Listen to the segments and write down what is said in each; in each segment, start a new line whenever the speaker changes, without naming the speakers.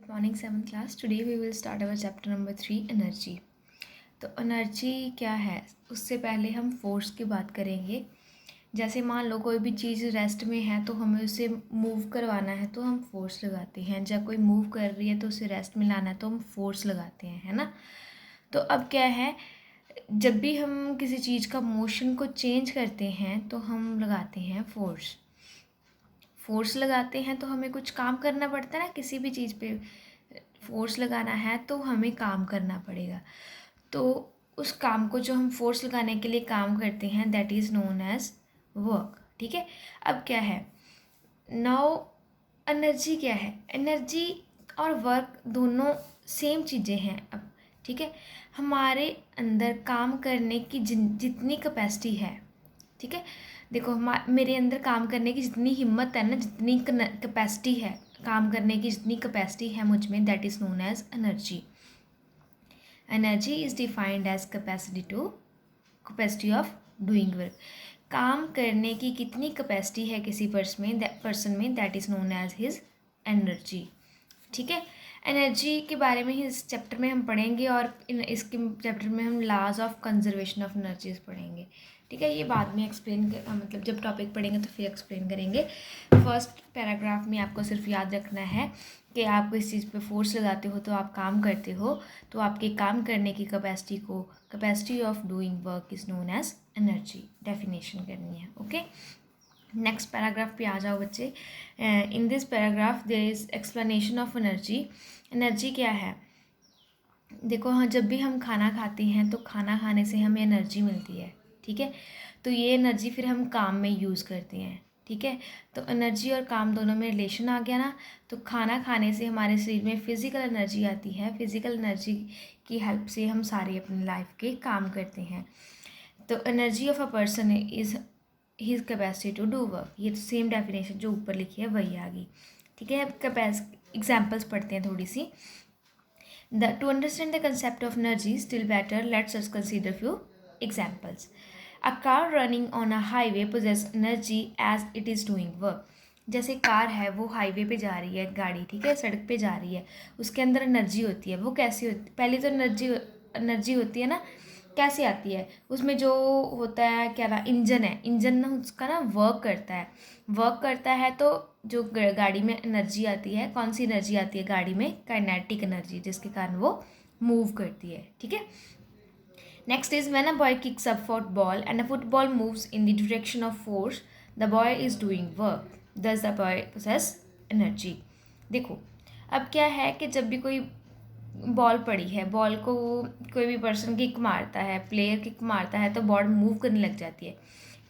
Good morning, 7th class. Today we will start our chapter number 3, energy. तो energy क्या है उससे पहले हम फोर्स की बात करेंगे। जैसे मान लो कोई भी चीज़ रेस्ट में है तो हमें उसे मूव करवाना है तो हम फोर्स लगाते हैं। जब कोई मूव कर रही है तो उसे रेस्ट में लाना है तो हम फोर्स लगाते हैं, है ना। तो अब क्या है, जब भी हम किसी चीज़ का मोशन को चेंज करते हैं तो हम लगाते हैं फोर्स लगाते हैं। तो हमें कुछ काम करना पड़ता है ना, किसी भी चीज़ पे फोर्स लगाना है तो हमें काम करना पड़ेगा। तो उस काम को जो हम फोर्स लगाने के लिए काम करते हैं that is known as work. ठीक है, अब क्या है, नाउ एनर्जी क्या है, एनर्जी और वर्क दोनों सेम चीज़ें हैं। अब ठीक है, हमारे अंदर काम करने की जितनी कैपेसिटी है, ठीक है, देखो मेरे अंदर काम करने की जितनी हिम्मत है ना, जितनी कैपेसिटी है, काम करने की जितनी कैपेसिटी है मुझ में, that is known as energy. Energy is defined as capacity of doing work. काम करने की कितनी कैपेसिटी है किसी पर्सन में that is known as his energy. ठीक है, एनर्जी के बारे में ही इस चैप्टर में हम पढ़ेंगे और इसके चैप्टर में हम laws of conservation of energies पढ़ेंगे। ठीक है, ये बाद में मतलब जब टॉपिक पढ़ेंगे तो फिर एक्सप्लेन करेंगे। फर्स्ट पैराग्राफ में आपको सिर्फ याद रखना है कि आप इस चीज़ पे फोर्स लगाते हो तो आप काम करते हो, तो आपके काम करने की capacity of doing work is known as energy, definition करनी है। ओके, नेक्स्ट पैराग्राफ पे आ जाओ बच्चे। In this paragraph there is explanation of energy. Energy क्या है, देखो हाँ, जब भी हम खाना खाते हैं तो खाना खाने से हमें एनर्जी मिलती है। ठीक है, तो ये एनर्जी फिर हम काम में यूज़ करते हैं। ठीक है, तो एनर्जी और काम दोनों में रिलेशन आ गया ना। तो खाना खाने से हमारे शरीर में फिज़िकल एनर्जी आती है, फिज़िकल एनर्जी की हेल्प से हम सारे अपने लाइफ के काम करते हैं। तो energy of a person is his capacity to do work. ये तो सेम डेफिनेशन जो ऊपर लिखी है वही आ गई। ठीक है, अब एग्जाम्पल्स पढ़ते हैं थोड़ी सी। To understand the concept of energy still better, let's us consider few examples. A car running on a highway possesses energy as it is doing work. जैसे कार है वो हाईवे पे जा रही है गाड़ी, ठीक है, सड़क पे जा रही है, उसके अंदर एनर्जी होती है। वो कैसी होती, पहले तो एनर्जी होती है ना, कैसे आती है, उसमें जो होता है क्या ना, इंजन है, इंजन ना उसका ना वर्क करता है। तो जो गाड़ी में एनर्जी आती है, कौन सी एनर्जी आती है गाड़ी में, काइनेटिक एनर्जी, जिसके कारण वो मूव करती है। ठीक है, next is when a boy kicks a football and a football moves in the direction of force, the boy is doing work, दस द बॉय पोसेस एनर्जी। देखो अब क्या है कि जब भी कोई बॉल पड़ी है, बॉल को कोई भी पर्सन किक मारता है, प्लेयर किक मारता है तो बॉल मूव करने लग जाती है।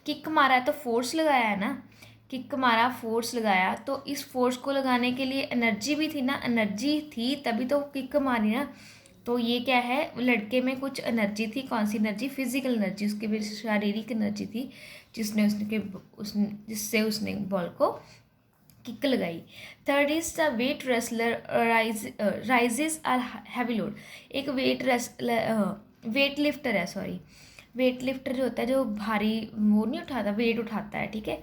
किक मारा है तो फोर्स लगाया है ना, किक मारा, फोर्स लगाया, तो इस फोर्स को लगाने के लिए एनर्जी भी थी ना, एनर्जी थी तभी तो किक मारी ना। तो ये क्या है, लड़के में कुछ एनर्जी थी, कौन सी एनर्जी, फिजिकल एनर्जी, उसके भी शारीरिक एनर्जी थी जिससे उसने बॉल को किक लगाई। Third is the weight wrestler raises are heavy load. एक वेट लिफ्टर है, वेट लिफ्टर जो होता है, जो भारी वो नहीं उठाता, वेट उठाता है, ठीक है,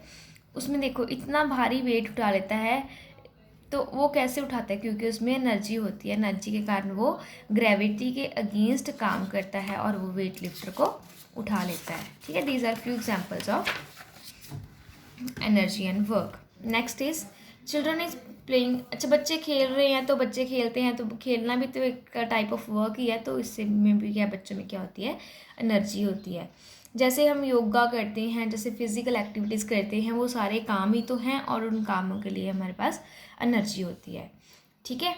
उसमें देखो इतना भारी वेट उठा लेता है। तो वो कैसे उठाता है, क्योंकि उसमें एनर्जी होती है, एनर्जी के कारण वो ग्रेविटी के अगेंस्ट काम करता है और वो वेट लिफ्टर को उठा लेता है। ठीक है, these are few examples of energy and work. Next is children is playing. अच्छा, बच्चे खेल रहे हैं तो बच्चे खेलते हैं, तो खेलना भी तो एक टाइप ऑफ वर्क ही है, तो इससे में भी क्या, बच्चों में क्या होती है, एनर्जी होती है। जैसे हम योगा करते हैं, जैसे फिजिकल एक्टिविटीज़ करते हैं, वो सारे काम ही तो हैं और उन कामों के लिए हमारे पास एनर्जी होती है। ठीक है,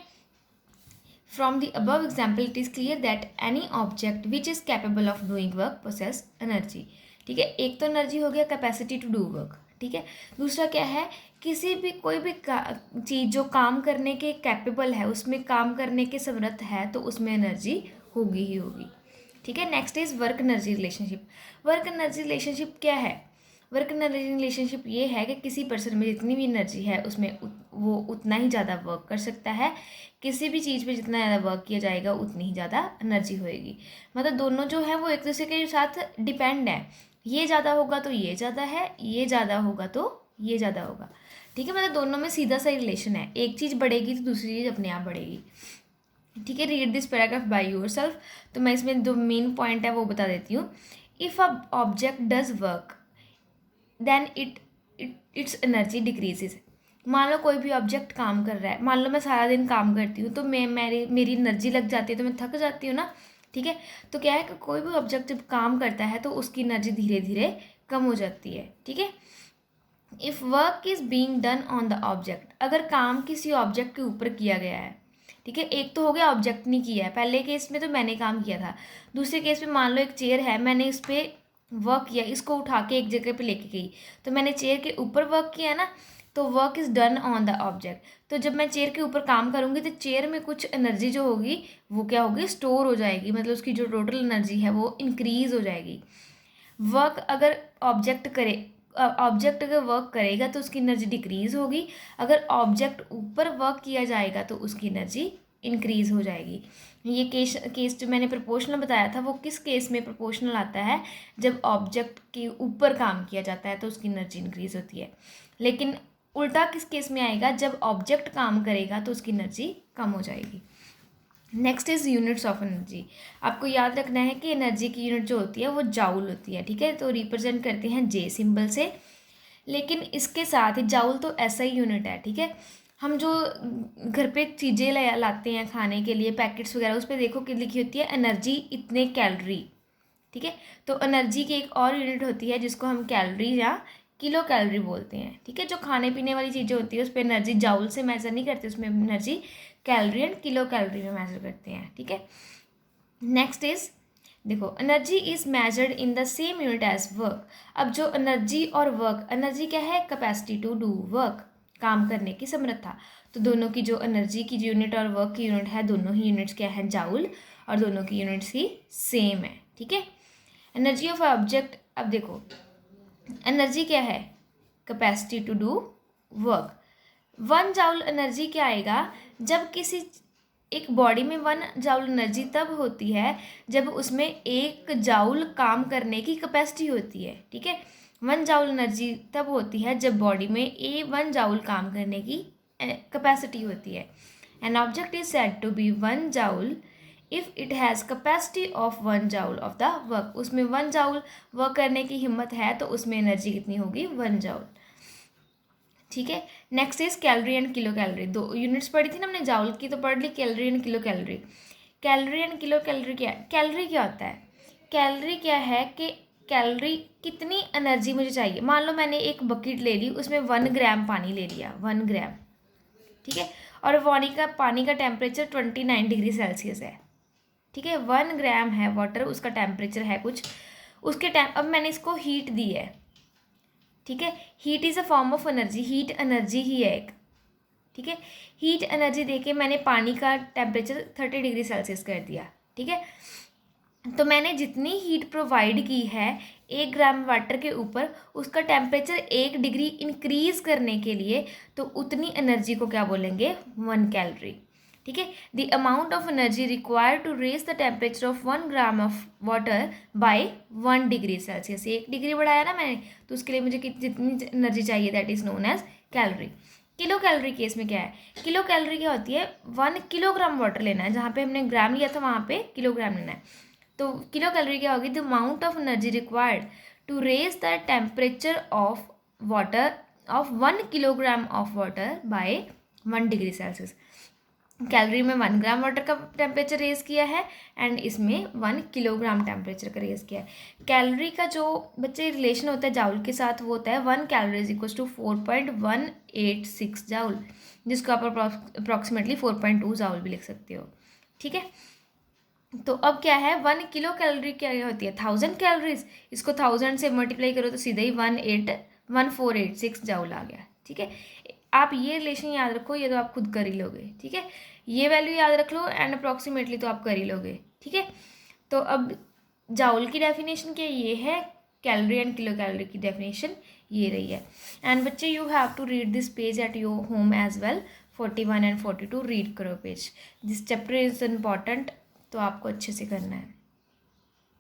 from the above example it is clear that any object which is capable of doing work possess energy. ठीक है, एक तो एनर्जी हो गया कैपेसिटी टू डू वर्क। ठीक है, दूसरा क्या है, किसी भी कोई भी चीज़ जो काम करने के कैपेबल है, उसमें काम करने के समर्थ है, तो उसमें एनर्जी होगी ही होगी। ठीक है, next is work energy relationship. Work energy relationship क्या है, वर्क एनर्जी रिलेशनशिप ये है कि किसी पर्सन में जितनी भी एनर्जी है उसमें वो उतना ही ज़्यादा वर्क कर सकता है। किसी भी चीज़ पे जितना ज़्यादा वर्क किया जाएगा उतनी ही ज़्यादा एनर्जी होएगी। मतलब दोनों जो है वो एक दूसरे के साथ डिपेंड है, ये ज़्यादा होगा तो ये ज़्यादा है, ये ज़्यादा होगा तो ये ज़्यादा होगा। ठीक है, मतलब दोनों में सीधा सा रिलेशन है, एक चीज़ बढ़ेगी तो दूसरी चीज़ अपने आप बढ़ेगी। ठीक है, read this paragraph by yourself. तो मैं इसमें जो मेन पॉइंट है वो बता देती हूँ। If a object does work then its energy decreases. मान लो कोई भी ऑब्जेक्ट काम कर रहा है, मान लो मैं सारा दिन काम करती हूँ तो मेरी एनर्जी लग जाती है तो मैं थक जाती हूँ ना। ठीक है, तो क्या है कि कोई भी ऑब्जेक्ट जब काम करता है तो उसकी एनर्जी धीरे धीरे कम हो जाती है। ठीक है, if work is being done on the object, अगर काम किसी ऑब्जेक्ट के ऊपर किया गया है। ठीक है, एक तो हो गया ऑब्जेक्ट ने किया है, पहले केस में तो मैंने काम किया था। दूसरे केस में मान लो एक चेयर है, मैंने इस पर वर्क किया, इसको उठा के एक जगह पे लेके गई, तो मैंने चेयर के ऊपर वर्क किया है ना, तो work is done on the object. तो जब मैं चेयर के ऊपर काम करूँगी तो चेयर में कुछ एनर्जी जो होगी वो क्या होगी, स्टोर हो जाएगी, मतलब उसकी जो टोटल एनर्जी है वो इंक्रीज़ हो जाएगी। वर्क अगर ऑब्जेक्ट अगर वर्क करेगा तो उसकी एनर्जी डिक्रीज़ होगी, अगर ऑब्जेक्ट ऊपर वर्क किया जाएगा तो उसकी एनर्जी इंक्रीज़ हो जाएगी। ये केस जो मैंने प्रोपोर्शनल बताया था वो किस केस में प्रोपोर्शनल आता है, जब ऑब्जेक्ट के ऊपर काम किया जाता है तो उसकी एनर्जी इंक्रीज़ होती है। लेकिन उल्टा किस केस में आएगा, जब ऑब्जेक्ट काम करेगा तो उसकी एनर्जी कम हो जाएगी। Next is units of energy. आपको याद रखना है कि एनर्जी की यूनिट जो होती है वो जाउल होती है। ठीक है, तो रिप्रेजेंट करते हैं जे सिंबल से, लेकिन इसके साथ ही जाउल तो ऐसा ही यूनिट है। ठीक है, हम जो घर पे चीज़ें लाते हैं खाने के लिए, पैकेट्स वगैरह, उस पर देखो कि लिखी होती है एनर्जी इतने कैलोरी। ठीक है, तो एनर्जी की एक और यूनिट होती है जिसको हम कैलोरी या किलो कैलोरी बोलते हैं। ठीक है, जो खाने पीने वाली चीज़ें होती है उस पर एनर्जी जाउल से मेजर नहीं करते, उसमें energy calorie and kilo calorie में मेजर करते हैं। ठीक है, नेक्स्ट इज देखो, energy is measured in the same unit as work. अब जो एनर्जी और वर्क, एनर्जी क्या है, कैपेसिटी टू डू वर्क, काम करने की समर्था। तो दोनों की जो एनर्जी की यूनिट और वर्क की यूनिट है, दोनों ही यूनिट्स क्या है, जाउल, और दोनों की यूनिट्स ही सेम है। ठीक है, एनर्जी ऑफ ऑब्जेक्ट, अब देखो एनर्जी क्या है, capacity to do work. 1 joule energy क्या आएगा, जब किसी एक बॉडी में 1 जाउल एनर्जी तब होती है जब उसमें 1 जाउल काम करने की कैपेसिटी होती है। ठीक है, 1 जाउल एनर्जी तब होती है जब बॉडी में 1 जाउल काम करने की कैपेसिटी होती है। An object is said to be 1 joule if it has capacity of 1 joule of the work. उसमें 1 जाउल वर्क करने की हिम्मत है तो उसमें एनर्जी कितनी होगी, 1 जाउल। ठीक है, next is calorie and kilo calorie. 2 units पढ़ी थी ना हमने, जाउल की तो पढ़ ली, calorie and kilo calorie. Calorie and kilo calorie क्या है, कैलोरी क्या होता है, कैलोरी क्या है कि कैलोरी कितनी एनर्जी मुझे चाहिए। मान लो मैंने एक बकेट ले ली, उसमें 1 ग्राम पानी ले लिया, 1 ग्राम। ठीक है, और पानी का टेम्परेचर 29 डिग्री सेल्सियस है। ठीक है, 1 ग्राम है वाटर, उसका टेम्परेचर है कुछ, अब मैंने इसको हीट दी है। ठीक है, heat is a form of energy, heat energy ही है एक। ठीक है, हीट एनर्जी देके मैंने पानी का टेम्परेचर 30 डिग्री सेल्सियस कर दिया। ठीक है, तो मैंने जितनी हीट प्रोवाइड की है 1 ग्राम वाटर के ऊपर, उसका टेम्परेचर 1 डिग्री इंक्रीज करने के लिए, तो उतनी एनर्जी को क्या बोलेंगे, 1 कैलोरी। ठीक है, the amount of energy required to raise the temperature of 1 gram of water by 1 degree celsius. 1 degree बढ़ाया ना मैंने, तो उसके लिए मुझे जितनी एनर्जी चाहिए that is known as calorie. Kilo calorie case में क्या है, किलो कैलोरी क्या होती है, 1 किलोग्राम वाटर लेना है, जहाँ पे हमने ग्राम लिया था वहाँ पे किलोग्राम लेना है। तो किलो कैलोरी क्या होगी, the amount of energy required to raise the temperature of water of 1 kilogram of water by 1 degree celsius. Calorie में 1 ग्राम वाटर का टेम्परेचर रेज किया है एंड इसमें 1 किलोग्राम टेम्परेचर का रेज किया है। कैलोरी का जो बच्चे रिलेशन होता है जाउल के साथ वो होता है 1 calorie is equal to 4.186 joule, जिसको आप अप्रॉक्सीमेटली 4.2 जाउल भी लिख सकते हो। ठीक है, तो अब क्या है, 1 किलो कैलोरी क्या होती है, 1000 कैलोरीज, इसको 1000 से मल्टीप्लाई करो तो सीधा ही 1486 जाउल आ गया। ठीक है, आप ये रिलेशन याद रखो, ये तो आप खुद कर ही लोगे। ठीक है, ये वैल्यू याद रख लो एंड अप्रॉक्सीमेटली तो आप कर ही लोगे। ठीक है, तो अब जाउल की डेफिनेशन क्या ये है, कैलोरी एंड किलो कैलोरी की डेफिनेशन ये रही है। एंड बच्चे you have to read this page at your home as well, 41 and 42 read करो page. This chapter is important, तो आपको अच्छे से करना है।